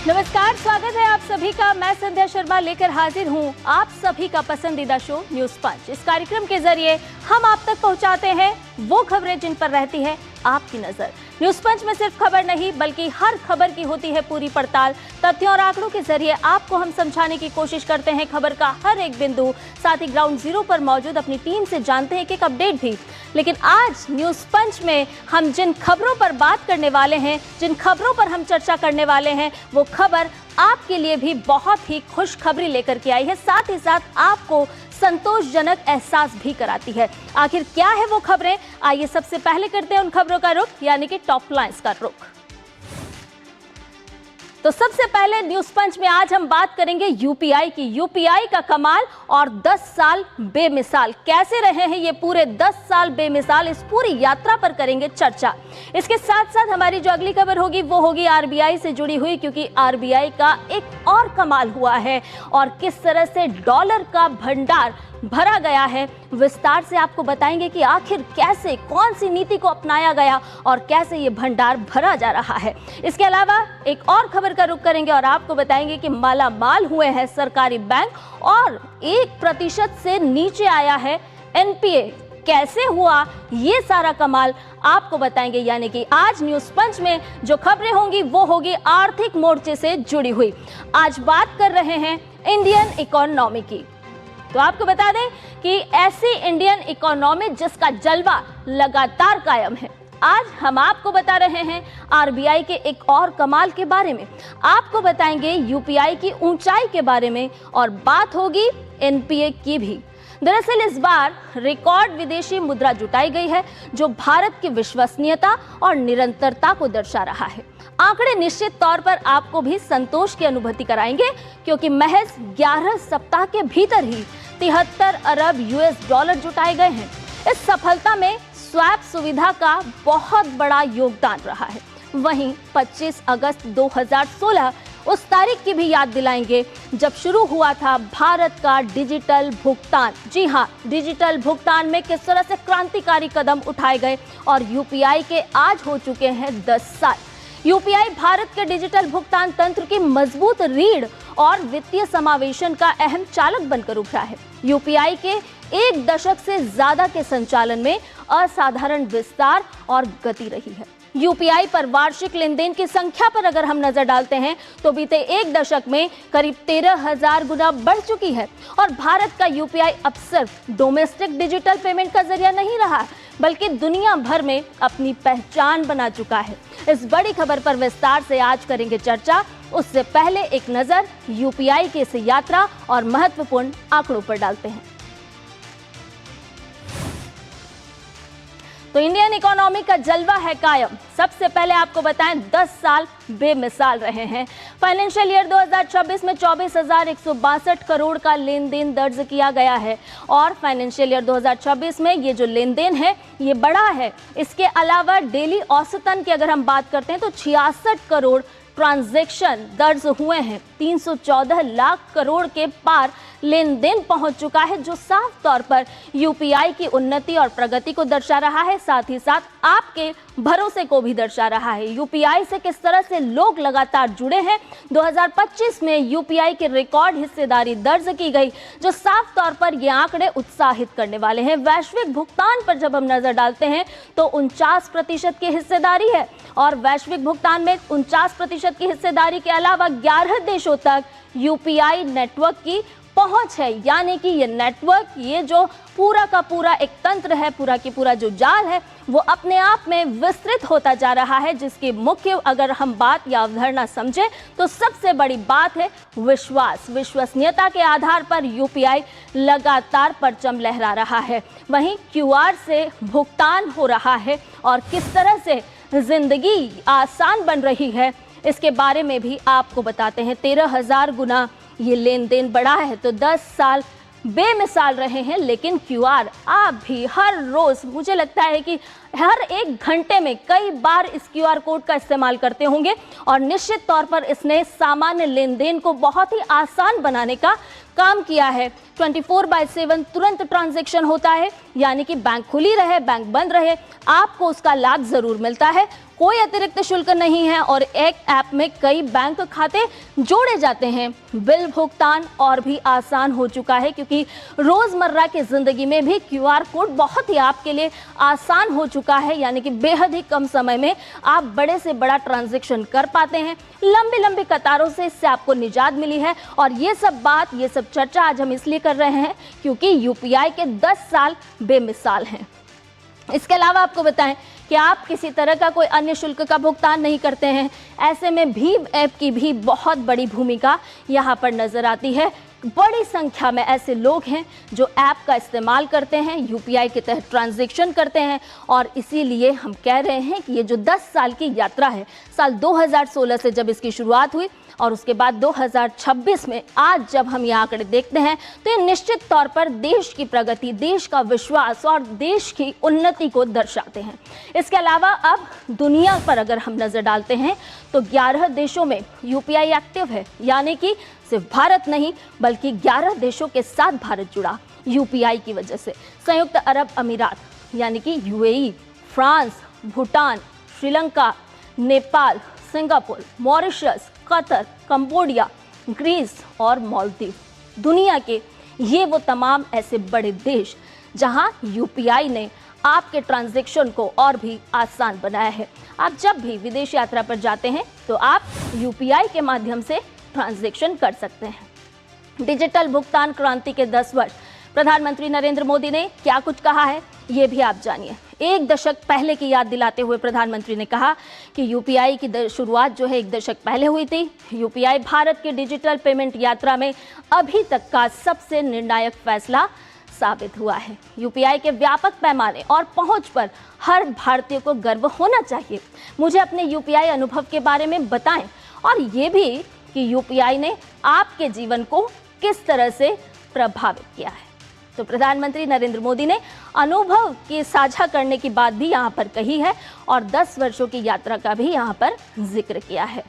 नमस्कार, स्वागत है आप सभी का। मैं संध्या शर्मा लेकर हाजिर हूं आप सभी का पसंदीदा शो न्यूज पंच। इस कार्यक्रम के जरिए हम आप तक पहुंचाते हैं वो खबरें जिन पर रहती है आपकी नजर। न्यूज पंच में सिर्फ खबर नहीं बल्कि हर खबर की होती है पूरी पड़ताल। तथ्यों और आंकड़ों के जरिए आपको हम समझाने की कोशिश करते हैं खबर का हर एक बिंदु। साथ ही ग्राउंड जीरो पर मौजूद अपनी टीम से जानते हैं एक अपडेट भी। लेकिन आज न्यूज पंच में हम जिन खबरों पर बात करने वाले हैं, जिन खबरों पर हम चर्चा करने वाले हैं, वो खबर आपके लिए भी बहुत ही खुशखबरी लेकर के आई है। साथ ही साथ आपको संतोषजनक एहसास भी कराती है। आखिर क्या है वो खबरें, आइए सबसे पहले करते हैं उन खबरों का रुख, यानी कि टॉप लाइंस का रुख। तो सबसे पहले न्यूज पंच में आज हम बात करेंगे यूपीआई की। यूपीआई का कमाल और 10 साल बेमिसाल। कैसे रहे हैं ये पूरे 10 साल बेमिसाल, इस पूरी यात्रा पर करेंगे चर्चा। इसके साथ साथ हमारी जो अगली खबर होगी वो होगी आरबीआई से जुड़ी हुई, क्योंकि आरबीआई का एक और कमाल हुआ है और किस तरह से डॉलर का भंडार भरा गया है। विस्तार से आपको बताएंगे कि आखिर कैसे, कौन सी नीति को अपनाया गया और कैसे ये भंडार भरा जा रहा है। इसके अलावा एक और खबर का रुख करेंगे और आपको बताएंगे कि माला माल हुए हैं सरकारी बैंक और 1% से नीचे आया है एनपीए। कैसे हुआ ये सारा कमाल आपको बताएंगे। यानी कि आज न्यूज पंच में जो खबरें होंगी वो होगी आर्थिक मोर्चे से जुड़ी हुई। आज बात कर रहे हैं इंडियन इकोनॉमी की। तो आपको बता दें कि ऐसी इंडियन इकोनॉमी जिसका जलवा लगातार कायम है। आज हम आपको बता रहे हैं आरबीआई के एक और कमाल के बारे में, आपको बताएंगे यूपीआई की ऊंचाई के बारे में और बात होगी एनपीए की भी। दरअसल इस बार रिकॉर्ड विदेशी मुद्रा जुटाई गई है जो भारत की विश्वसनीयता और निरंतरता को दर्शा रहा है। आंकड़े निश्चित तौर पर आपको भी संतोष की अनुभूति कराएंगे, क्योंकि महज 11 सप्ताह के भीतर ही 73 अरब यूएस डॉलर जुटाए गए हैं। इस सफलता में स्वैप सुविधा का बहुत बड़ा योगदान रहा है। वहीं 25 अगस्त 2016 उस तारीख की भी याद दिलाएंगे जब शुरू हुआ था भारत का डिजिटल भुगतान। जी हाँ, डिजिटल भुगतान में किस तरह से क्रांतिकारी कदम उठाए गए और यूपीआई के आज हो चुके हैं 10 साल। यूपीआई भारत के डिजिटल भुगतान तंत्र की मजबूत रीढ़ और वित्तीय समावेशन का अहम चालक बनकर उभरा है। यूपीआई के 1 दशक से ज्यादा के संचालन में असाधारण विस्तार और गति रही है। यूपीआई पर वार्षिक लेन देन की संख्या पर अगर हम नजर डालते हैं तो बीते 1 दशक में करीब 13,000 गुना बढ़ चुकी है। और भारत का यूपीआई अब सिर्फ डोमेस्टिक डिजिटल पेमेंट का जरिया नहीं रहा, बल्कि दुनिया भर में अपनी पहचान बना चुका है। इस बड़ी खबर पर विस्तार से आज करेंगे चर्चा। उससे पहले एक नजर यूपीआई की इस यात्रा और महत्वपूर्ण आंकड़ों पर डालते हैं। तो इंडियन इकोनॉमी का जलवा है कायम। सबसे पहले आपको बताएं 10 साल बेमिसाल रहे हैं। फाइनेंशियल ईयर 2026 में 24,162 करोड़ का लेन देन दर्ज किया गया है और फाइनेंशियल ईयर 2026 में ये जो लेन देन है ये बढ़ा है। इसके अलावा डेली औसतन की अगर हम बात करते हैं तो 66 करोड़ ट्रांजैक्शन दर्ज हुए हैं। 314 लाख करोड़ के पार लेन देन पहुंच चुका है, जो साफ तौर पर यूपीआई की उन्नति और प्रगति को दर्शा रहा है। साथ ही साथ आपके भरोसे को भी दर्शा रहा है। यूपीआई से किस तरह से लोग लगातार जुड़े हैं। 2025 में यूपीआई की रिकॉर्ड हिस्सेदारी दर्ज की गई, जो साफ तौर पर ये आंकड़े उत्साहित करने वाले हैं। वैश्विक भुगतान पर जब हम नजर डालते हैं तो 49% की हिस्सेदारी है और वैश्विक भुगतान में 49% की हिस्सेदारी के अलावा 11 देशों तक यूपीआई नेटवर्क की पहुंच है। यानी कि ये नेटवर्क, ये जो पूरा का पूरा एक तंत्र है, पूरा की पूरा जो जाल है, वो अपने आप में विस्तृत होता जा रहा है, जिसकी मुख्य अगर हम बात या अवधारणा समझें तो सबसे बड़ी बात है विश्वास। विश्वसनीयता के आधार पर यूपीआई लगातार परचम लहरा रहा है। वहीं क्यूआर से भुगतान हो रहा है और किस तरह से जिंदगी आसान बन रही है, इसके बारे में भी आपको बताते हैं। 13,000 गुना ये लेन देन बढ़ा है। तो 10 साल बेमिसाल रहे हैं, लेकिन क्यूआर आप भी हर रोज, मुझे लगता है कि हर एक घंटे में कई बार इस QR कोड का इस्तेमाल करते होंगे और निश्चित तौर पर इसने सामान्य लेन देन को बहुत ही आसान बनाने का काम किया है। 24/7 तुरंत ट्रांजैक्शन होता है, यानी कि बैंक खुली रहे बैंक बंद रहे आपको उसका लाभ जरूर मिलता है। कोई अतिरिक्त शुल्क नहीं है और एक ऐप में कई बैंक खाते जोड़े जाते हैं। बिल भुगतान और भी आसान हो चुका है क्योंकि रोजमर्रा की जिंदगी में भी QR कोड बहुत ही आपके लिए आसान हो चुका है, यानी कि बेहद ही कम समय में आप बड़े से बड़ा ट्रांजैक्शन कर पाते हैं। लंबी लंबी कतारों से इससे आपको निजात मिली है और ये सब चर्चा आज हम इसलिए कर रहे हैं क्योंकि UPI के 10 साल बेमिसाल हैं। इसके अलावा आपको बताएं कि आप किसी तरह का कोई अन्य शुल्क का भुगतान नहीं करते हैं। ऐसे में भीम ऐप की भी बहुत बड़ी भूमिका यहाँ पर नजर आती है। बड़ी संख्या में ऐसे लोग हैं जो ऐप का इस्तेमाल करते हैं, UPI के तहत ट्रांजैक्शन करते हैं और इसीलिए हम कह रहे हैं कि ये जो 10 साल की यात्रा है, साल 2016 से जब इसकी शुरुआत हुई और उसके बाद 2026 में आज जब हम ये आंकड़े देखते हैं तो ये निश्चित तौर पर देश की प्रगति, देश का विश्वास और देश की उन्नति को दर्शाते हैं। इसके अलावा अब दुनिया पर अगर हम नजर डालते हैं तो 11 देशों में UPI एक्टिव है, यानी कि सिर्फ भारत नहीं बल्कि 11 देशों के साथ भारत जुड़ा UPI की वजह से। संयुक्त अरब अमीरात यानी कि UAE, France, Bhutan, Sri Lanka, Nepal, Singapore, Mauritius, Qatar, Cambodia, Greece और मालदीव, दुनिया के ये वो तमाम ऐसे बड़े देश जहां UPI ने आपके ट्रांजैक्शन को और भी आसान बनाया है। आप जब भी विदेश यात्रा पर जाते हैं तो आप UPI के माध्यम से ट्रांजैक्शन कर सकते हैं। डिजिटल भुगतान क्रांति के 10 वर्ष प्रधानमंत्री नरेंद्र मोदी ने क्या कुछ कहा है ये भी आप जानिए। एक दशक पहले की याद दिलाते हुए प्रधानमंत्री ने कहा कि UPI की शुरुआत जो है 1 दशक पहले हुई थी। UPI भारत की डिजिटल पेमेंट यात्रा में अभी तक का सबसे निर्णायक फैसला साबित हुआ है। UPI के व्यापक पैमाने और पहुंच पर हर भारतीय को गर्व होना चाहिए। मुझे अपने UPI अनुभव के बारे में बताएं और ये भी कि UPI ने आपके जीवन को किस तरह से प्रभावित किया है। तो प्रधानमंत्री नरेंद्र मोदी ने अनुभव की साझा करने की बात भी यहाँ पर कही है और 10 वर्षों की यात्रा का भी यहाँ पर जिक्र किया है।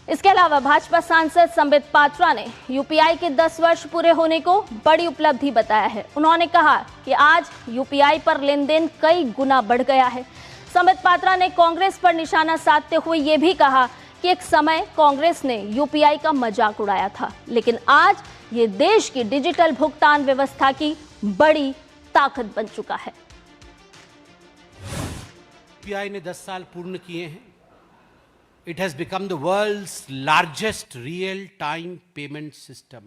इसके अलावा भाजपा सांसद संबित पात्रा ने UPI के 10 वर्ष पूरे होने को बड़ी उपलब्धि बताया है। उन्होंने कहा कि आज UPI पर लेन देन कई गुना बढ़ गया है। संबित पात्रा ने कांग्रेस पर निशाना साधते हुए ये भी कहा कि एक समय कांग्रेस ने UPI का मजाक उड़ाया था, लेकिन आज ये देश की डिजिटल भुगतान व्यवस्था की बड़ी ताकत बन चुका है। UPI ने 10 साल पूर्ण किए हैं। It has become the world's largest real-time payment system.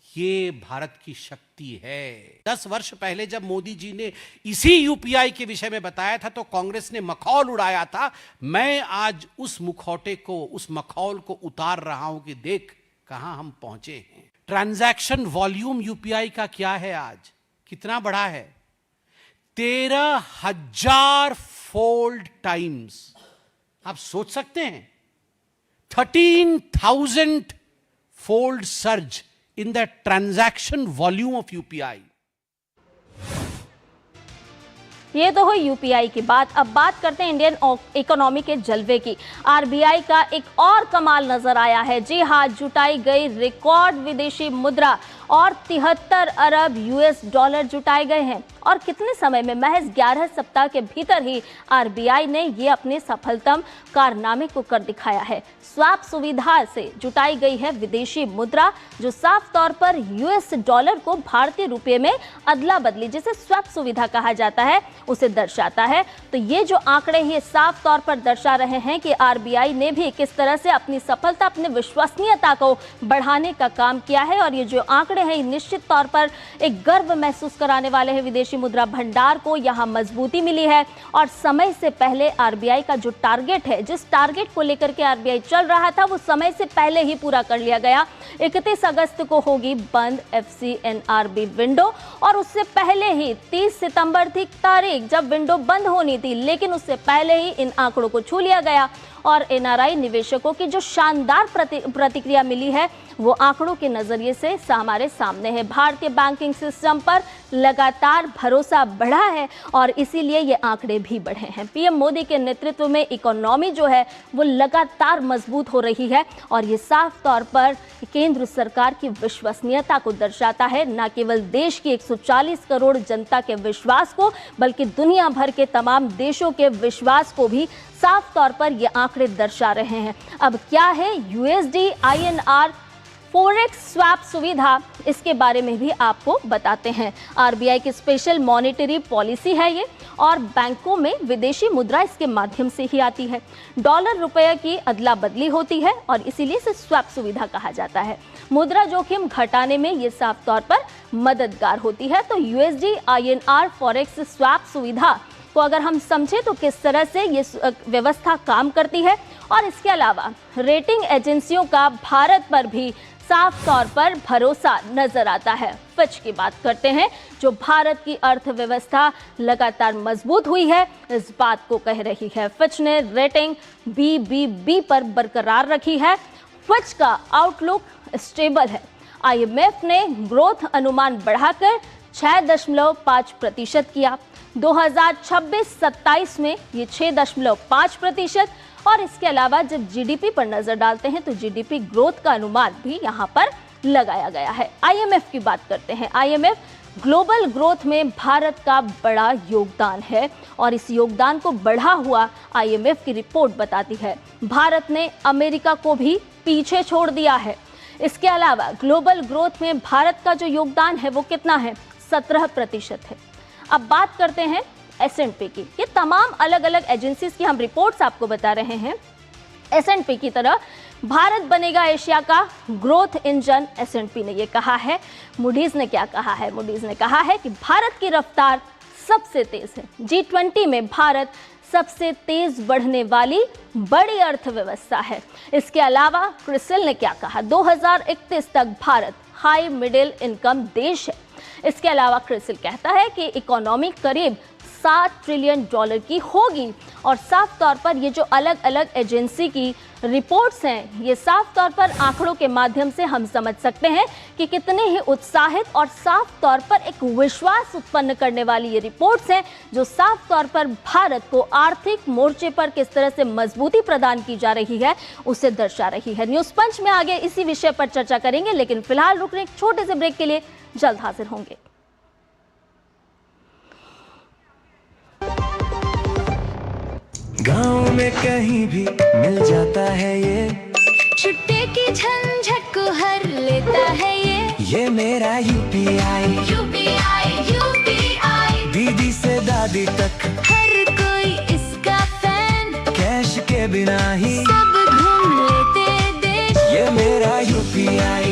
ये भारत की शक्ति है। 10 वर्ष पहले जब मोदी जी ने इसी UPI के विषय में बताया था तो कांग्रेस ने मखौल उड़ाया था। मैं आज उस मुखौटे को, उस मखौल को उतार रहा हूं कि देख कहां हम पहुंचे हैं। ट्रांजैक्शन वॉल्यूम UPI का क्या है आज, कितना बड़ा है? 13,000 फोल्ड टाइम्स। आप सोच सकते हैं 13,000 fold surge in the transaction volume of UPI. ये तो हुई UPI की बात। अब बात करते हैं इंडियन इकोनॉमी के जलवे की। RBI का एक और कमाल नजर आया है। जी हाँ, जुटाई गई रिकॉर्ड विदेशी मुद्रा और 73 अरब US डॉलर जुटाए गए हैं और कितने समय में, महज 11 सप्ताह के भीतर ही RBI ने ये अपने सफलतम कारनामे को कर दिखाया है। स्वैप सुविधा से जुटाई गई है विदेशी मुद्रा जो साफ तौर पर US डॉलर को भारतीय रुपये में अदला बदली, जिसे स्वैप सुविधा कहा जाता है, उसे दर्शाता है। तो ये जो आंकड़े ये साफ तौर पर दर्शा रहे हैं कि RBI ने भी किस तरह से अपनी सफलता, अपनी विश्वसनीयता को बढ़ाने का काम किया है और ये जो आंकड़े हैं निश्चित तौर पर एक गर्व महसूस कराने वाले हैं। विदेशी मुद्रा भंडार को यहाँ मजबूती मिली है और समय से पहले RBI का जो टारगेट है, जिस टारगेट को लेकर के RBI चल रहा था, वो समय से पहले ही पूरा कर लिया गया। 31 अगस्त को होगी बंद FCNRB विंडो और उससे पहले ही 30 सितंबर थी तारीख जब विंडो बंद होनी थी, लेकिन उससे पहले ही इन आंकड़ों को छू लिया गया और NRI निवेशकों की जो शानदार प्रतिक्रिया मिली है वो आंकड़ों के नजरिए से हमारे सामने है। भारतीय बैंकिंग सिस्टम पर लगातार भरोसा बढ़ा है और इसीलिए ये आंकड़े भी बढ़े हैं। पीएम मोदी के नेतृत्व में इकोनॉमी जो है वो लगातार मजबूत हो रही है और ये साफ तौर पर केंद्र सरकार की विश्वसनीयता को दर्शाता है, न केवल देश की 140 करोड़ जनता के विश्वास को बल्कि दुनिया भर के तमाम देशों के विश्वास को भी साफ तौर पर ये आंकड़े दर्शा रहे हैं। अब क्या है यूएसडी INR फॉरेक्स स्वैप सुविधा, इसके बारे में भी आपको बताते हैं। आरबीआई की स्पेशल मॉनेटरी पॉलिसी है ये और बैंकों में विदेशी मुद्रा इसके माध्यम से ही आती है। डॉलर रुपये की अदला बदली होती है और इसीलिए इसे स्वैप सुविधा कहा जाता है। मुद्रा जोखिम घटाने में ये साफ तौर पर मददगार होती है। तो यूएसडी INR फॉरेक्स स्वैप सुविधा को अगर हम समझें तो किस तरह से ये व्यवस्था काम करती है और इसके अलावा रेटिंग एजेंसियों का भारत पर भी साफ तौर पर भरोसा नजर आता है। फिच की बात करते हैं, जो भारत की अर्थव्यवस्था लगातार मजबूत हुई है इस बात को कह रही है। फिच ने रेटिंग BBB पर बरकरार रखी है। फिच का आउटलुक स्टेबल है। IMF ने ग्रोथ अनुमान बढ़ाकर 6.5% किया। 2026-27 में ये 6.5% और इसके अलावा जब GDP पर नजर डालते हैं तो GDP ग्रोथ का अनुमान भी यहां पर लगाया गया है। IMF की बात करते हैं। IMF ग्लोबल ग्रोथ में भारत का बड़ा योगदान है और इस योगदान को बढ़ा हुआ IMF की रिपोर्ट बताती है भारत ने अमेरिका को भी पीछे छोड़ दिया है। इसके अलावा ग्लोबल ग्रोथ में भारत का जो योगदान है वो कितना है? 17% है। अब बात करते हैं S&P की। ये तमाम अलग अलग एजेंसीज की हम रिपोर्ट्स आपको बता रहे हैं। S&P की तरह भारत बनेगा एशिया का ग्रोथ इंजन, S&P ने ये कहा है। मूडीज ने क्या कहा है? मूडीज ने कहा है कि भारत की रफ्तार सबसे तेज है। G20 में भारत सबसे तेज बढ़ने वाली बड़ी अर्थव्यवस्था है। इसके अलावा क्रिसिल ने क्या कहा? 2031 तक भारत हाई मिडिल इनकम देश है। इसके अलावा क्रिसिल कहता है कि इकोनॉमी करीब $7 ट्रिलियन की होगी और साफ तौर पर ये जो अलग अलग एजेंसी की रिपोर्ट्स हैं ये साफ तौर पर आंकड़ों के माध्यम से हम समझ सकते हैं कि कितने ही उत्साहित और साफ तौर पर एक विश्वास उत्पन्न करने वाली ये रिपोर्ट्स हैं जो साफ तौर पर भारत को आर्थिक मोर्चे पर किस तरह से मजबूती प्रदान की जा रही है उसे दर्शा रही है। न्यूज़ पंच में आगे इसी विषय पर चर्चा करेंगे, लेकिन फिलहाल रुक रहे एक छोटे से ब्रेक के लिए, जल्द हाजिर होंगे। गाँव में कहीं भी मिल जाता है ये, छुट्टे की झंझट को हर लेता है ये मेरा UPI दीदी से दादी तक हर कोई इसका फैन, कैश के बिना ही सब घूम लेते देश, ये मेरा UPI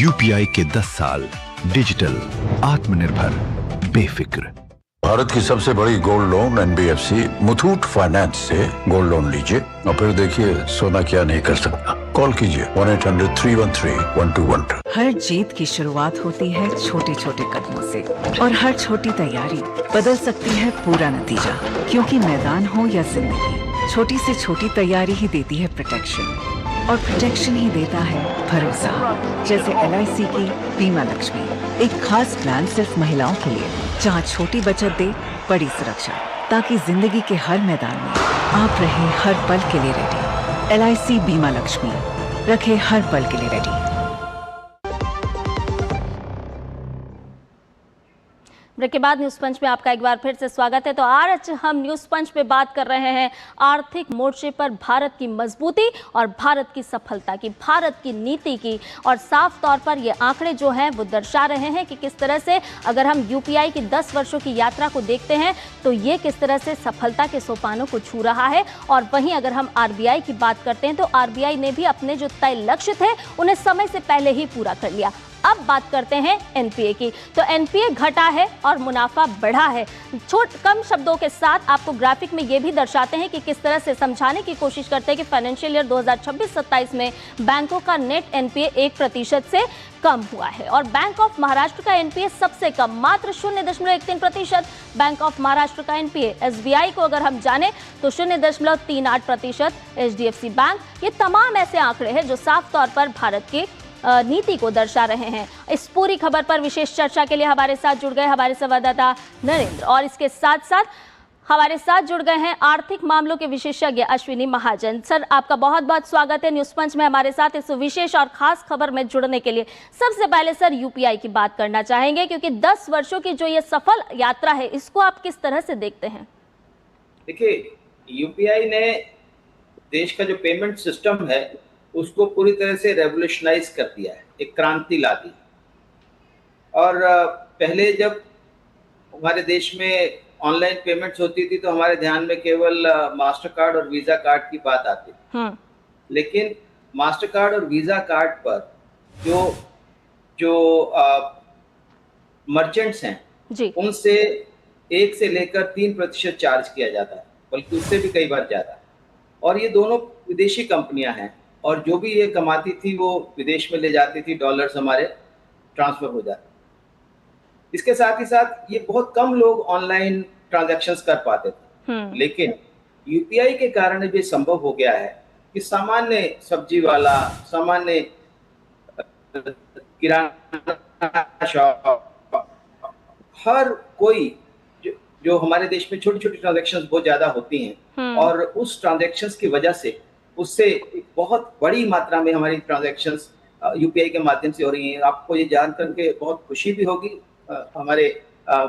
UPI के 10 साल, डिजिटल, आत्मनिर्भर, बेफिक्र। भारत की सबसे बड़ी gold loan NBFC Muthoot finance से गोल्ड लोन लीजिए और फिर देखिए सोना क्या नहीं कर सकता। कॉल कीजिए 1-800-313-1212। हर जीत की शुरुआत होती है छोटे छोटे कदमों से और हर छोटी तैयारी बदल सकती है पूरा नतीजा, क्योंकि मैदान हो या जिंदगी, छोटी से छोटी तैयारी ही देती है प्रोटेक्शन और प्रोटेक्शन ही देता है भरोसा। जैसे LIC की बीमा लक्ष्मी, एक खास प्लान सिर्फ महिलाओं के लिए जहां छोटी बचत दे बड़ी सुरक्षा, ताकि जिंदगी के हर मैदान में आप रहे हर पल के लिए रेडी। LIC बीमा लक्ष्मी, रखे हर पल के लिए रेडी। ब्रेक के बाद न्यूज़ पंच में आपका एक बार फिर से स्वागत है। तो आज हम न्यूज़ पंच में बात कर रहे हैं आर्थिक मोर्चे पर भारत की मजबूती और भारत की सफलता की, भारत की नीति की, और साफ तौर पर ये आंकड़े जो हैं वो दर्शा रहे हैं कि किस तरह से अगर हम UPI की 10 वर्षों की यात्रा को देखते हैं तो ये किस तरह से सफलता के सोपानों को छू रहा है। और वहीं अगर हम RBI की बात करते हैं तो RBI ने भी अपने जो तय लक्ष्य थे उन्हें समय से पहले ही पूरा कर लिया। अब बात करते हैं एनपीए की। तो एनपीए घटा है और मुनाफा बढ़ा है। कम शब्दों के साथ आपको ग्राफिक में ये भी दर्शाते हैं कि किस तरह से समझाने की कोशिश करते हैं कि फाइनेंशियल ईयर 2026-27 में बैंकों का नेट एनपीए 1% से कम हुआ है और बैंक ऑफ महाराष्ट्र का एनपीए सबसे कम, मात्र 0.13%। बैंक ऑफ महाराष्ट्र का एनपीए। एसबीआई को अगर हम जाने तो 0.38%। HDFC bank. ये तमाम ऐसे आंकड़े हैं जो साफ तौर पर भारत की नीति को दर्शा रहे हैं। इस पूरी खबर पर विशेष चर्चा के लिए हमारे साथ जुड़ गए हमारे संवाददाता नरेंद्र और इसके साथ साथ हमारे साथ जुड़ गए हैं आर्थिक मामलों के विशेषज्ञ अश्विनी महाजन। सर, आपका बहुत बहुत स्वागत है न्यूज़ पंच में हमारे साथ इस विशेष और खास खबर में जुड़ने के लिए। सबसे पहले सर यूपीआई की बात करना चाहेंगे क्योंकि 10 वर्षों की जो ये सफल यात्रा है इसको आप किस तरह से देखते हैं? देखिए, यूपीआई ने देश का जो पेमेंट सिस्टम है उसको पूरी तरह से रेवोल्यूशनाइज कर दिया है, एक क्रांति ला दी। और पहले जब हमारे देश में ऑनलाइन पेमेंट्स होती थी तो हमारे ध्यान में केवल मास्टर कार्ड और वीजा कार्ड की बात आती थी। लेकिन मास्टर कार्ड और वीजा कार्ड पर जो मर्चेंट्स हैं जी, उनसे 1 से लेकर 3% चार्ज किया जाता है, बल्कि उससे भी कई बार ज्यादा। और ये दोनों विदेशी कंपनियां हैं और जो भी ये कमाती थी वो विदेश में ले जाती थी, डॉलर्स हमारे ट्रांसफर हो जाते। इसके साथ ही साथ ये बहुत कम लोग ऑनलाइन ट्रांजैक्शंस कर पाते थे। लेकिन यूपीआई के कारण ये संभव हो गया है कि सामान्य सब्जी वाला, सामान्य किराना शॉप, हर कोई जो हमारे देश में छोटी छोटी ट्रांजैक्शंस बहुत ज्यादा होती हैं और उस ट्रांजैक्शंस की वजह से उससे एक बहुत बड़ी मात्रा में हमारी ट्रांजैक्शंस यूपीआई के माध्यम से हो रही हैं। आपको ये जान करके बहुत खुशी भी होगी हमारे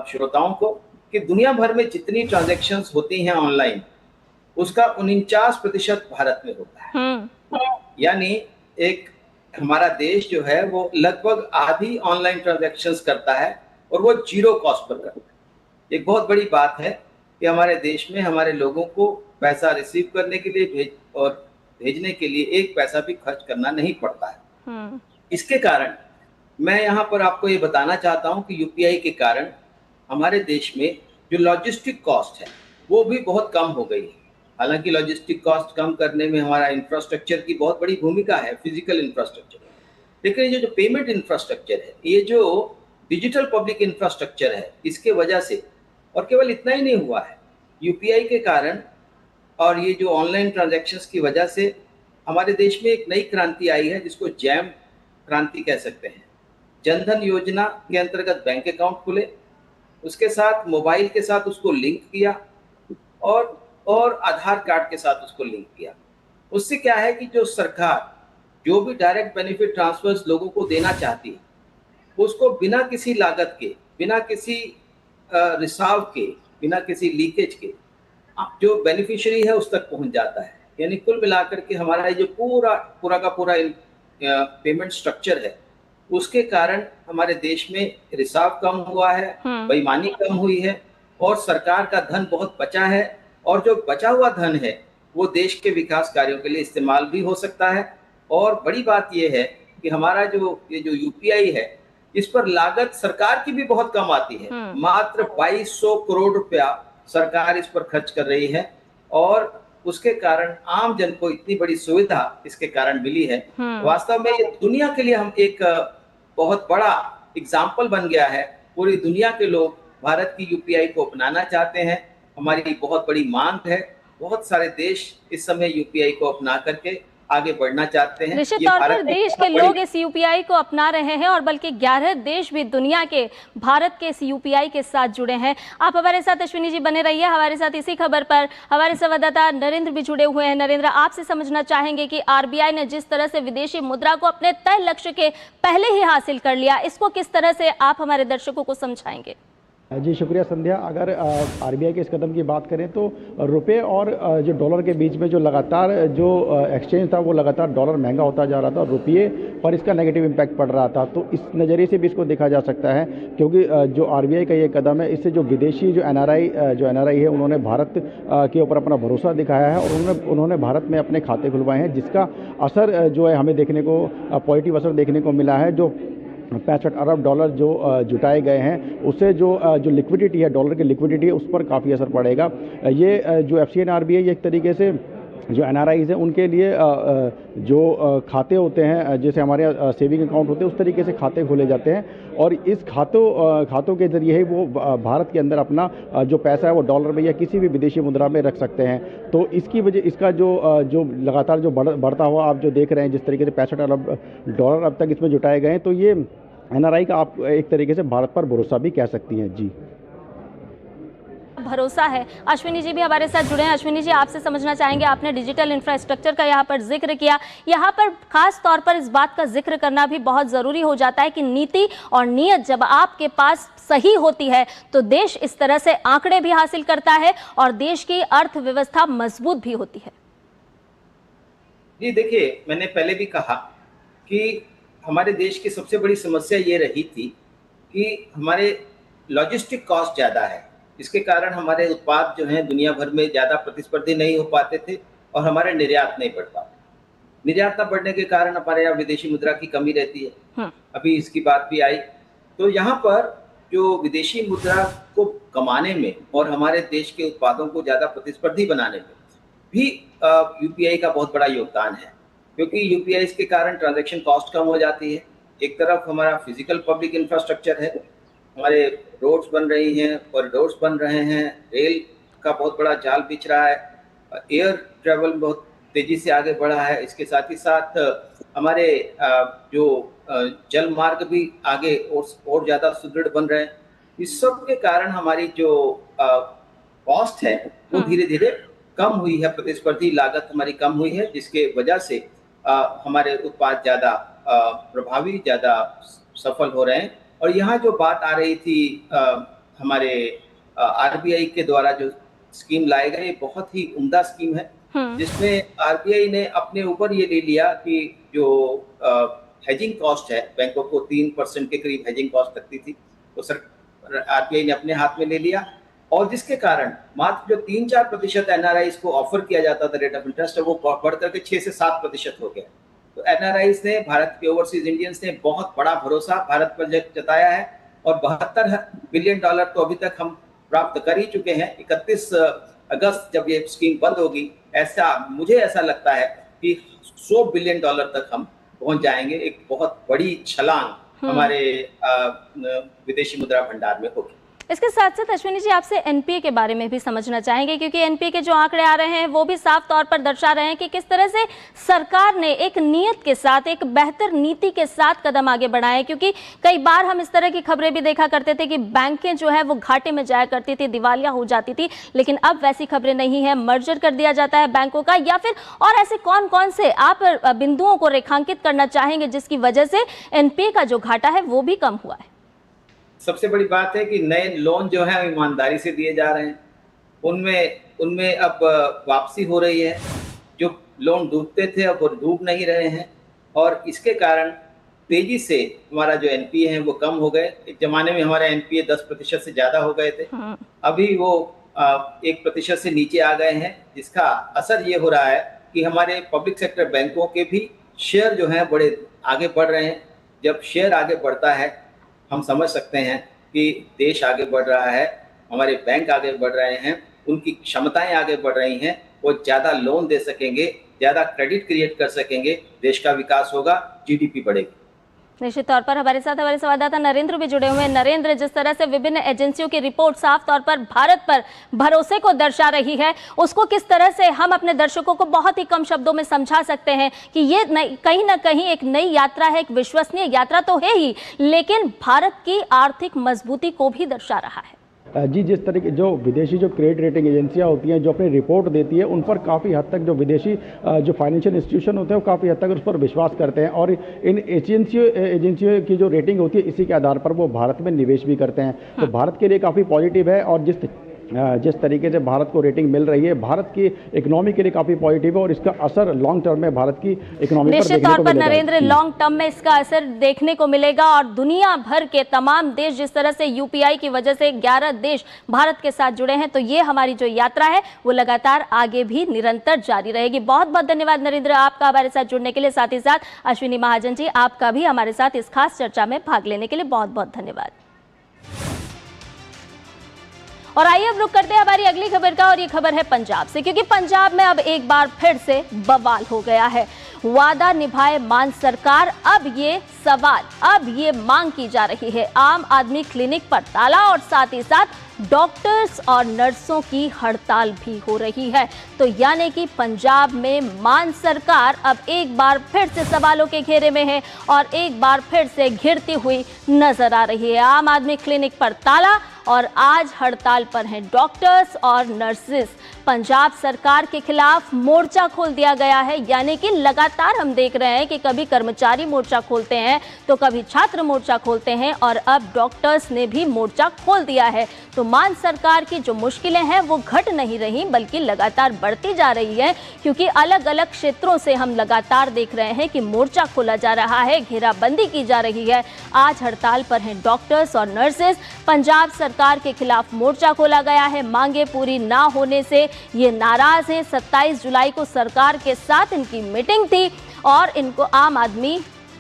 श्रोताओं को कि दुनिया भर में जितनी ट्रांजैक्शंस होती हैं ऑनलाइन उसका 49% भारत में होता है। यानी एक हमारा देश जो है वो लगभग आधी ऑनलाइन ट्रांजैक्शंस करता है और वो 0 कॉस्ट पर करता है। एक बहुत बड़ी बात है कि हमारे देश में हमारे लोगों को पैसा रिसीव करने के लिए और भेजने के लिए 1 पैसा भी खर्च करना नहीं पड़ता है। इसके कारण मैं यहाँ पर आपको ये बताना चाहता हूँ कि यूपीआई के कारण हमारे देश में जो लॉजिस्टिक कॉस्ट है वो भी बहुत कम हो गई है। हालांकि लॉजिस्टिक कॉस्ट कम करने में हमारा इंफ्रास्ट्रक्चर की बहुत बड़ी भूमिका है, फिजिकल इंफ्रास्ट्रक्चर। लेकिन ये जो पेमेंट इंफ्रास्ट्रक्चर है, ये जो डिजिटल पब्लिक इंफ्रास्ट्रक्चर है, इसके वजह से, और केवल इतना ही नहीं हुआ है, यूपीआई के कारण और ये जो ऑनलाइन ट्रांजैक्शंस की वजह से हमारे देश में एक नई क्रांति आई है जिसको जैम क्रांति कह सकते हैं। जनधन योजना के अंतर्गत बैंक अकाउंट खुले, उसके साथ मोबाइल के साथ उसको लिंक किया और आधार कार्ड के साथ उसको लिंक किया। उससे क्या है कि जो सरकार जो भी डायरेक्ट बेनिफिट ट्रांसफर्स लोगों को देना चाहती है उसको बिना किसी लागत के, बिना किसी रिसाव के, बिना किसी लीकेज के जो बेनिफिशियरी है उस तक पहुंच जाता है। यानी कुल मिलाकर के हमारा ये जो पूरा का पूरा पेमेंट स्ट्रक्चर है उसके कारण हमारे देश में रिसाव कम हुआ है, बेईमानी कम हुई है और सरकार का धन बहुत बचा है और जो बचा हुआ धन है वो देश के विकास कार्यों के लिए इस्तेमाल भी हो सकता है। और बड़ी बात यह है कि हमारा ये जो यूपीआई है इस पर लागत सरकार की भी बहुत कम आती है। मात्र 2200 करोड़ रुपया सरकार इस पर खर्च कर रही है और उसके कारण आम जन को इतनी बड़ी सुविधा इसके कारण मिली है। वास्तव में ये दुनिया के लिए हम एक बहुत बड़ा एग्जाम्पल बन गया है। पूरी दुनिया के लोग भारत की यूपीआई को अपनाना चाहते हैं, हमारी बहुत बड़ी मांग है। बहुत सारे देश इस समय यूपीआई को अपना करके आगे बढ़ना चाहते हैं। निश्चित तौर पर देश के लोग इस यूपीआई को अपना रहे हैं और बल्कि 11 देश भी दुनिया के भारत के इस यूपीआई के साथ जुड़े हैं। आप हमारे साथ अश्विनी जी बने रहिए। हमारे साथ इसी खबर पर हमारे संवाददाता नरेंद्र भी जुड़े हुए हैं। नरेंद्र, आपसे समझना चाहेंगे कि आरबीआई ने जिस तरह से विदेशी मुद्रा को अपने तय लक्ष्य के पहले ही हासिल कर लिया, इसको किस तरह से आप हमारे दर्शकों को समझाएंगे? जी शुक्रिया संध्या। अगर आरबीआई के इस कदम की बात करें तो रुपए और जो डॉलर के बीच में जो लगातार जो एक्सचेंज था वो लगातार डॉलर महंगा होता जा रहा था और रुपये पर इसका नेगेटिव इम्पैक्ट पड़ रहा था। तो इस नज़रिए से भी इसको देखा जा सकता है क्योंकि जो आरबीआई का ये कदम है इससे जो विदेशी जो एनआरआई है उन्होंने भारत के ऊपर अपना भरोसा दिखाया है और उन्होंने भारत में अपने खाते खुलवाए हैं, जिसका असर जो है हमें देखने को पॉजिटिव असर देखने को मिला है। जो 65 अरब डॉलर जो जुटाए गए हैं, उससे जो लिक्विडिटी है, डॉलर की लिक्विडिटी है, उस पर काफ़ी असर पड़ेगा। ये जो FCNRB है, ये एक तरीके से जो NRIs हैं उनके लिए जो खाते होते हैं, जैसे हमारे सेविंग अकाउंट होते हैं, उस तरीके से खाते खोले जाते हैं और इस खातों के ज़रिए ही वो भारत के अंदर अपना जो पैसा है वो डॉलर में या किसी भी विदेशी मुद्रा में रख सकते हैं। तो इसकी वजह इसका जो लगातार जो बढ़ता हुआ आप जो देख रहे हैं, जिस तरीके से 65 अरब डॉलर अब तक इसमें जुटाए गए हैं, तो ये NRI का आप एक तरीके से भारत पर भरोसा भी कह सकती हैं। जी, भरोसा है। अश्विनी जी भी हमारे साथ जुड़े हैं। अश्विनी जी, आपसे समझना चाहेंगे, आपने डिजिटल इंफ्रास्ट्रक्चर का यहाँ पर जिक्र किया, यहाँ पर खास तौर पर इस बात का जिक्र करना भी बहुत ज़रूरी हो जाता है कि नीति और नीयत जब आपके पास सही होती है तो देश इस तरह से आंकड़े भी हासिल करता है और देश की अर्थव्यवस्था मजबूत भी होती है। जी देखिए, मैंने पहले भी कहा कि हमारे देश की सबसे बड़ी समस्या ये रही थी कि हमारे लॉजिस्टिक कॉस्ट ज़्यादा है। इसके कारण हमारे उत्पाद जो हैं दुनिया भर में ज़्यादा प्रतिस्पर्धी नहीं हो पाते थे और हमारे निर्यात नहीं बढ़ पाते। निर्यात न बढ़ने के कारण हमारे यहाँ विदेशी मुद्रा की कमी रहती है। अभी इसकी बात भी आई। तो यहाँ पर जो विदेशी मुद्रा को कमाने में और हमारे देश के उत्पादों को ज़्यादा प्रतिस्पर्धी बनाने में भी UPI का बहुत बड़ा योगदान है, क्योंकि UPI के कारण ट्रांजैक्शन कॉस्ट कम हो जाती है। एक तरफ हमारा फिजिकल पब्लिक इंफ्रास्ट्रक्चर है, हमारे रोड्स बन रही हैं, कॉरिडोर्स बन रहे हैं, रेल का बहुत बड़ा जाल बिछ रहा है, एयर ट्रैवल बहुत तेज़ी से आगे बढ़ा है। इसके साथ ही साथ हमारे जो जल मार्ग भी आगे और ज़्यादा सुदृढ़ बन रहे हैं। इस सब के कारण हमारी जो कॉस्ट है वो धीरे धीरे कम हुई है, प्रतिस्पर्धी लागत हमारी कम हुई है, जिसके वजह से हमारे उत्पाद ज़्यादा प्रभावी, ज़्यादा सफल हो रहे हैं। और यहाँ जो बात आ रही थी हमारे RBI के द्वारा जो स्कीम लाए गए, बहुत ही उम्दा स्कीम है, जिसमें RBI ने अपने ऊपर ये ले लिया कि जो हेजिंग कॉस्ट है, बैंकों को 3% के करीब हेजिंग कॉस्ट लगती थी, तो RBI ने अपने हाथ में ले लिया और जिसके कारण मात्र जो 3-4% NRIs को ऑफर किया जाता था रेट ऑफ इंटरेस्ट, वो बढ़ करके 6 से 7% हो गया। तो NRIs ने, भारत के ओवरसीज इंडियंस ने बहुत बड़ा भरोसा भारत पर जताया है और $72 बिलियन तो अभी तक हम प्राप्त कर ही चुके हैं। 31 अगस्त जब ये स्कीम बंद होगी, मुझे ऐसा लगता है कि $100 बिलियन तक हम पहुंच जाएंगे। एक बहुत बड़ी छलांग हमारे विदेशी मुद्रा भंडार में होगी। इसके साथ साथ अश्विनी जी, आपसे NPA के बारे में भी समझना चाहेंगे, क्योंकि NPA के जो आंकड़े आ रहे हैं वो भी साफ तौर पर दर्शा रहे हैं कि किस तरह से सरकार ने एक नीयत के साथ, एक बेहतर नीति के साथ कदम आगे बढ़ाए। क्योंकि कई बार हम इस तरह की खबरें भी देखा करते थे कि बैंकें जो है वो घाटे में जाया करती थी, दिवालिया हो जाती थी, लेकिन अब वैसी खबरें नहीं है, मर्जर कर दिया जाता है बैंकों का। या फिर और ऐसे कौन कौन से आप बिंदुओं को रेखांकित करना चाहेंगे जिसकी वजह से NPA का जो घाटा है वो भी कम हुआ है? सबसे बड़ी बात है कि नए लोन जो है ईमानदारी से दिए जा रहे हैं, उनमें अब वापसी हो रही है। जो लोन डूबते थे अब वो डूब नहीं रहे हैं और इसके कारण तेजी से हमारा जो NPA है वो कम हो गए। एक जमाने में हमारा NPA 10% से ज़्यादा हो गए थे, अभी वो 1% से नीचे आ गए हैं, जिसका असर ये हो रहा है कि हमारे पब्लिक सेक्टर बैंकों के भी शेयर जो हैं बड़े आगे बढ़ रहे हैं। जब शेयर आगे बढ़ता है हम समझ सकते हैं कि देश आगे बढ़ रहा है, हमारे बैंक आगे बढ़ रहे हैं, उनकी क्षमताएं आगे बढ़ रही हैं, वो ज़्यादा लोन दे सकेंगे, ज़्यादा क्रेडिट क्रिएट कर सकेंगे, देश का विकास होगा, GDP बढ़ेगी। निश्चित तौर पर हमारे साथ हमारे संवाददाता नरेंद्र भी जुड़े हुए हैं। नरेंद्र, जिस तरह से विभिन्न एजेंसियों की रिपोर्ट साफ तौर पर भारत पर भरोसे को दर्शा रही है, उसको किस तरह से हम अपने दर्शकों को बहुत ही कम शब्दों में समझा सकते हैं कि ये कहीं ना कहीं एक नई यात्रा है, एक विश्वसनीय यात्रा तो है ही, लेकिन भारत की आर्थिक मजबूती को भी दर्शा रहा है? जी, जिस तरीके जो विदेशी जो क्रेडिट रेटिंग एजेंसियां होती हैं, जो अपनी रिपोर्ट देती है, उन पर काफ़ी हद तक जो विदेशी जो फाइनेंशियल इंस्टीट्यूशन होते हैं वो काफ़ी हद तक उस पर विश्वास करते हैं और इन एजेंसियों की जो रेटिंग होती है इसी के आधार पर वो भारत में निवेश भी करते हैं। तो भारत के लिए काफ़ी पॉजिटिव है और जिस तरीके से भारत को रेटिंग मिल रही है, भारत की इकोनॉमी के लिए काफ़ी पॉजिटिव है और इसका असर लॉन्ग टर्म में भारत की इकोनॉमी पर निश्चित तौर पर नरेंद्र लॉन्ग टर्म में इसका असर देखने को मिलेगा और दुनिया भर के तमाम देश जिस तरह से यूपीआई की वजह से 11 देश भारत के साथ जुड़े हैं, तो ये हमारी जो यात्रा है वो लगातार आगे भी निरंतर जारी रहेगी। बहुत बहुत धन्यवाद नरेंद्र आपका हमारे साथ जुड़ने के लिए। साथ ही साथ अश्विनी महाजन जी आपका भी हमारे साथ इस खास चर्चा में भाग लेने के लिए बहुत बहुत धन्यवाद। और आइए अब रुक करते हैं हमारी अगली खबर का, और ये खबर है पंजाब से, क्योंकि पंजाब में अब एक बार फिर से बवाल हो गया है। वादा निभाए मान सरकार, अब ये सवाल, अब ये मांग की जा रही है। आम आदमी क्लिनिक पर ताला और साथ ही साथ डॉक्टर्स और नर्सों की हड़ताल भी हो रही है। तो यानी कि पंजाब में मान सरकार अब एक बार फिर से सवालों के घेरे में है और एक बार फिर से घिरती हुई नजर आ रही है। आम आदमी क्लिनिक पर ताला और आज हड़ताल पर हैं डॉक्टर्स और नर्सेस। पंजाब सरकार के खिलाफ मोर्चा खोल दिया गया है, यानी कि लगातार हम देख रहे हैं कि कभी कर्मचारी मोर्चा खोलते हैं तो कभी छात्र मोर्चा खोलते हैं और अब डॉक्टर्स ने भी मोर्चा खोल दिया है। तो मान सरकार की जो मुश्किलें हैं वो घट नहीं रही बल्कि लगातार बढ़ती जा रही है, क्योंकि अलग अलग क्षेत्रों से हम लगातार देख रहे हैं कि मोर्चा खोला जा रहा है, घेराबंदी की जा रही है। आज हड़ताल पर हैं डॉक्टर्स और नर्सेस। पंजाब सरकार के खिलाफ मोर्चा खोला गया है। मांगे पूरी ना होने से ये नाराज हैं। 27 जुलाई को सरकार के साथ इनकी मीटिंग थी और इनको आम आदमी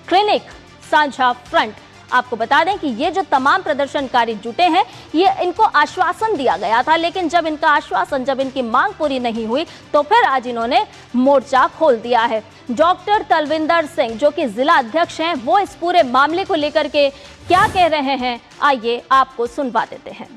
क्लिनिक साझा फ्रंट, आपको बता दें कि ये जो तमाम प्रदर्शनकारी जुटे हैं, ये इनको आश्वासन दिया गया था, लेकिन जब इनका आश्वासन, जब इनकी मांग पूरी नहीं हुई तो फिर आज इन्होंने मोर्चा खोल दिया है। डॉक्टर तलविंदर सिंह जो कि जिला अध्यक्ष हैं, वो इस पूरे मामले को लेकर के क्या कह रहे हैं, आइए आपको सुनवा देते हैं।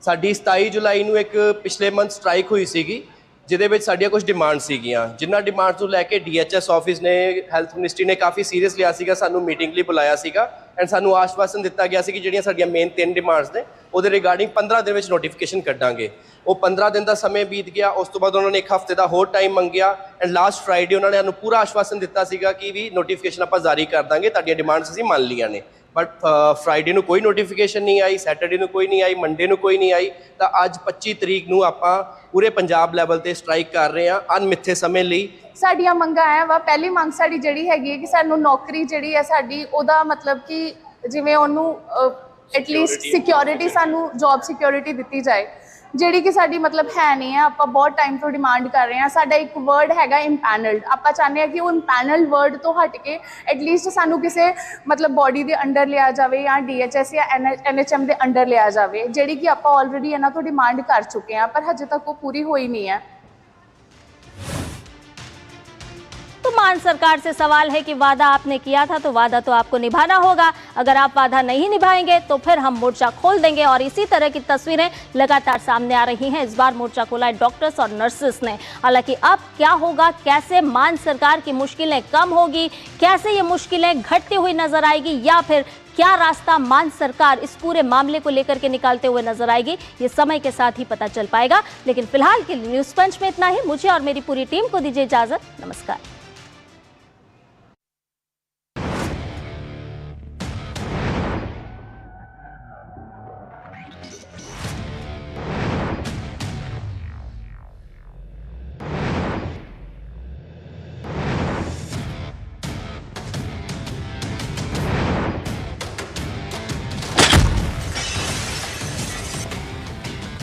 ਸਾਡੀ 27 ਜੁਲਾਈ ਨੂੰ ਇੱਕ ਪਿਛਲੇ ਮੰਥ ਸਟ੍ਰਾਈਕ ਹੋਈ ਸੀਗੀ, ਜਿਹਦੇ ਵਿੱਚ ਸਾਡੀਆਂ ਕੁਝ ਡਿਮਾਂਡ ਸੀਗੀਆਂ, ਜਿਨ੍ਹਾਂ ਡਿਮਾਂਡਸ ਨੂੰ ਲੈ ਕੇ DHS ਆਫਿਸ ਨੇ, ਹੈਲਥ ਮਿਨਿਸਟਰੀ ਨੇ ਕਾਫੀ ਸੀਰੀਅਸ ਲਿਆ ਸੀਗਾ, ਸਾਨੂੰ ਮੀਟਿੰਗ ਲਈ ਬੁਲਾਇਆ ਸੀਗਾ ਐਂਡ ਸਾਨੂੰ ਆਸ਼ਵਾਸਨ ਦਿੱਤਾ ਗਿਆ ਸੀ ਕਿ ਜਿਹੜੀਆਂ ਸਾਡੀਆਂ ਮੇਨ 3 ਡਿਮਾਂਡਸ ਨੇ ਉਹਦੇ ਰਿਗਾਰਡਿੰਗ 15 ਦਿਨ ਵਿੱਚ ਨੋਟੀਫਿਕੇਸ਼ਨ ਕੱਢਾਂਗੇ। ਉਹ 15 ਦਿਨ ਦਾ ਸਮੇਂ ਬੀਤ ਗਿਆ, ਉਸ ਤੋਂ ਬਾਅਦ ਉਹਨਾਂ ਨੇ 1 ਹਫ਼ਤੇ ਦਾ ਹੋਰ ਟਾਈਮ ਮੰਗਿਆ ਐਂਡ ਲਾਸਟ ਫਰਾਈਡੇ ਉਹਨਾਂ ਨੇ ਸਾਨੂੰ ਪੂਰਾ ਆਸ਼ਵਾਸਨ ਦਿੱਤਾ ਸੀਗਾ ਕਿ ਵੀ ਨੋਟੀਫਿਕੇਸ਼ਨ ਆਪਾਂ ਜਾਰੀ ਕਰ ਦਾਂਗੇ, ਤੁਹਾਡੀਆਂ ਡਿਮਾਂਡਸ ਅਸੀਂ ਮੰਨ ਲਈਆਂ ਨੇ। बट फ्राइडे ਨੂੰ ਕੋਈ ਨੋਟੀਫਿਕੇਸ਼ਨ ਨਹੀਂ ਆਈ, ਸੈਟਰਡੇ ਨੂੰ ਕੋਈ ਨਹੀਂ ਆਈ, ਮੰਡੇ ਨੂੰ ਕੋਈ ਨਹੀਂ ਆਈ, ਤਾਂ ਅੱਜ 25 ਤਰੀਕ ਨੂੰ ਆਪਾਂ ਪੂਰੇ ਪੰਜਾਬ ਲੈਵਲ ਤੇ ਸਟ੍ਰਾਈਕ ਕਰ ਰਹੇ ਹਾਂ ਅਣਮਿੱਥੇ ਸਮੇਂ ਲਈ। ਸਾਡੀਆਂ ਮੰਗਾਂ ਆਇਆ ਵਾ, ਪਹਿਲੀ ਮੰਗ ਸਾਡੀ ਜਿਹੜੀ ਹੈਗੀ ਹੈ ਕਿ ਸਾਨੂੰ ਨੌਕਰੀ ਜਿਹੜੀ ਹੈ ਸਾਡੀ, ਉਹਦਾ ਮਤਲਬ ਕਿ ਜਿਵੇਂ ਉਹਨੂੰ ਐਟਲੀਸਟ ਸਿਕਿਉਰਿਟੀ, ਸਾਨੂੰ ਜੌਬ ਸਿਕਿਉਰਿਟੀ ਦਿੱਤੀ ਜਾਏ, ਜਿਹੜੀ ਕਿ ਸਾਡੀ ਮਤਲਬ ਹੈ ਨਹੀਂ ਹੈ। ਆਪਾਂ ਬਹੁਤ ਟਾਈਮ ਤੋਂ ਡਿਮਾਂਡ ਕਰ ਰਹੇ ਹਾਂ। ਸਾਡਾ ਇੱਕ ਵਰਡ ਹੈਗਾ ਇੰਪੈਨਲਡ, ਆਪਾਂ ਚਾਹੁੰਦੇ ਹਾਂ ਕਿ ਉਹ ਇੰਪੈਨਲ ਵਰਡ ਤੋਂ ਹਟ ਕੇ ਐਟਲੀਸਟ ਸਾਨੂੰ ਕਿਸੇ ਮਤਲਬ ਬੋਡੀ ਦੇ ਅੰਡਰ ਲਿਆ ਜਾਵੇ ਜਾਂ DHS ਜਾਂ NHM ਦੇ ਅੰਡਰ ਲਿਆ ਜਾਵੇ, ਜਿਹੜੀ ਕਿ ਆਪਾਂ ਆਲਰੇਡੀ ਇਹਨਾਂ ਤੋਂ ਡਿਮਾਂਡ ਕਰ ਚੁੱਕੇ ਹਾਂ, ਪਰ ਹਜੇ ਤੱਕ ਉਹ ਪੂਰੀ ਹੋਈ नहीं है। तो मान सरकार से सवाल है कि वादा आपने किया था तो वादा तो आपको निभाना होगा, अगर आप वादा नहीं निभाएंगे तो फिर हम मोर्चा खोल देंगे। और इसी तरह की तस्वीरें लगातार सामने आ रही हैं। इस बार मोर्चा खोला है डॉक्टर्स और नर्सेस ने। हालांकि अब क्या होगा, कैसे मान सरकार की मुश्किलें कम होगी, कैसे ये मुश्किलें घटती हुई नजर आएगी, या फिर क्या रास्ता मान सरकार इस पूरे मामले को लेकर के निकालते हुए नजर आएगी, ये समय के साथ ही पता चल पाएगा। लेकिन फिलहाल के लिए न्यूज़ पंच में इतना ही। मुझे और मेरी पूरी टीम को दीजिए इजाजत। नमस्कार।